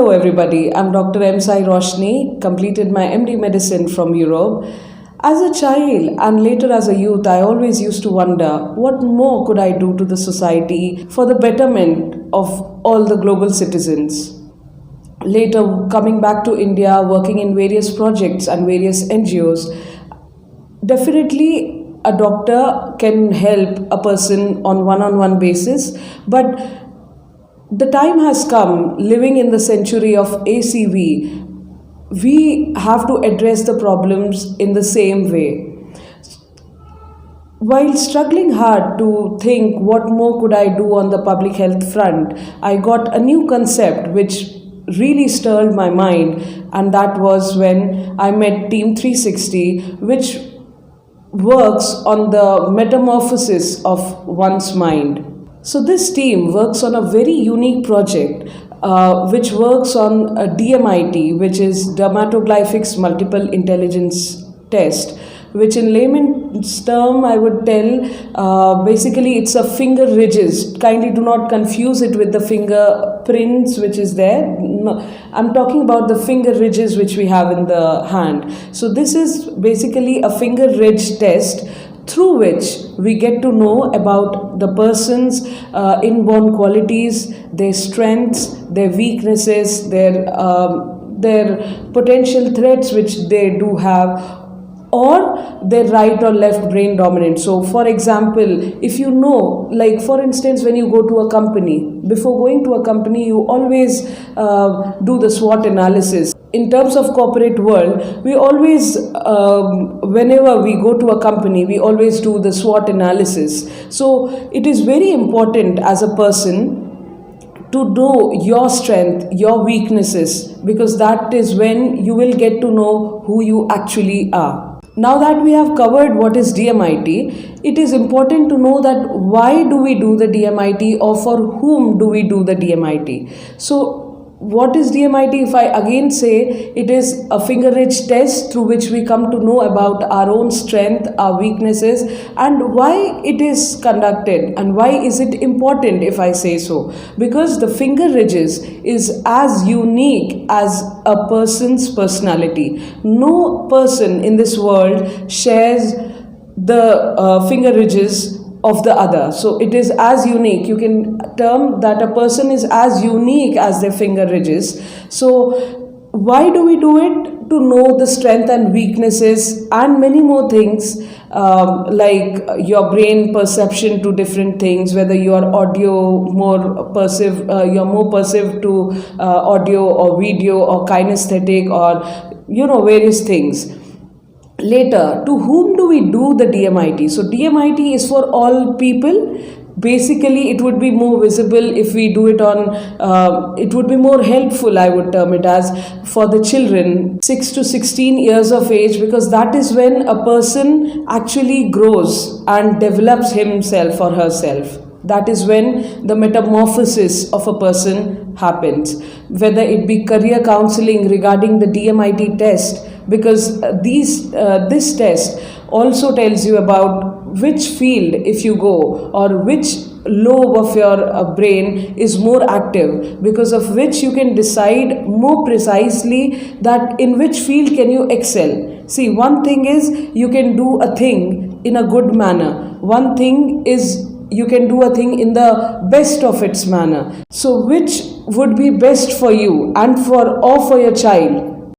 Hello everybody, I'm Dr. M. Sai Roshni, completed my MD Medicine from Europe. As a child and later as a youth, I always used to wonder what more could I do to the society for the betterment of all the global citizens. Later, coming back to India, working in various projects and various NGOs, definitely a doctor can help a person on one-on-one basis, but the time has come, living in the century of ACV, we have to address the problems in the same way. While struggling hard to think what more could I do on the public health front, I got a new concept which really stirred my mind, and that was when I met Team 360, which works on the metamorphosis of one's mind. So this team works on a very unique project which works on a DMIT, which is Dermatoglyphics Multiple Intelligence Test, which in layman's term I would tell, basically it's a finger ridges. Kindly do not confuse it with the fingerprints which is there. No, I'm talking about the finger ridges which we have in the hand. So this is basically a finger ridge test through which we get to know about the person's inborn qualities, their strengths, their weaknesses, their potential threats which they do have, or their right or left brain dominant. So for example, if you know, like for instance, when you go to a company, before going to a company, you always do the SWOT analysis. In terms of corporate world, we always, whenever we go to a company, we always do the SWOT analysis. So it is very important as a person to know your strength, your weaknesses, because that is when you will get to know who you actually are. Now that we have covered what is DMIT, it is important to know that why do we do the DMIT, or for whom do we do the DMIT. So what is DMIT? If I again say, it is a finger ridge test through which we come to know about our own strength, our weaknesses, and why it is conducted, and why is it important if I say so. Because the finger ridges is as unique as a person's personality. No person in this world shares the finger ridges of the other. So it is as unique. You can term that a person is as unique as their finger ridges. So why do we do it? To know the strength and weaknesses and many more things, like your brain perception to different things, whether you are audio more perceive, you're more perceive to audio or video or kinesthetic, or various things. Later, to whom do we do the DMIT? So DMIT is for all people. Basically, it would be more visible if we do it on, it would be more helpful, I would term it as, for the children 6 to 16 years of age, because that is when a person actually grows and develops himself or herself. That is when the metamorphosis of a person happens. Whether it be career counseling regarding the DMIT test, because this test also tells you about which field if you go, or which lobe of your brain is more active, because of which you can decide more precisely that in which field can you excel. See, one thing is you can do a thing in a good manner. One thing is you can do a thing in the best of its manner. So which would be best for you and for your child?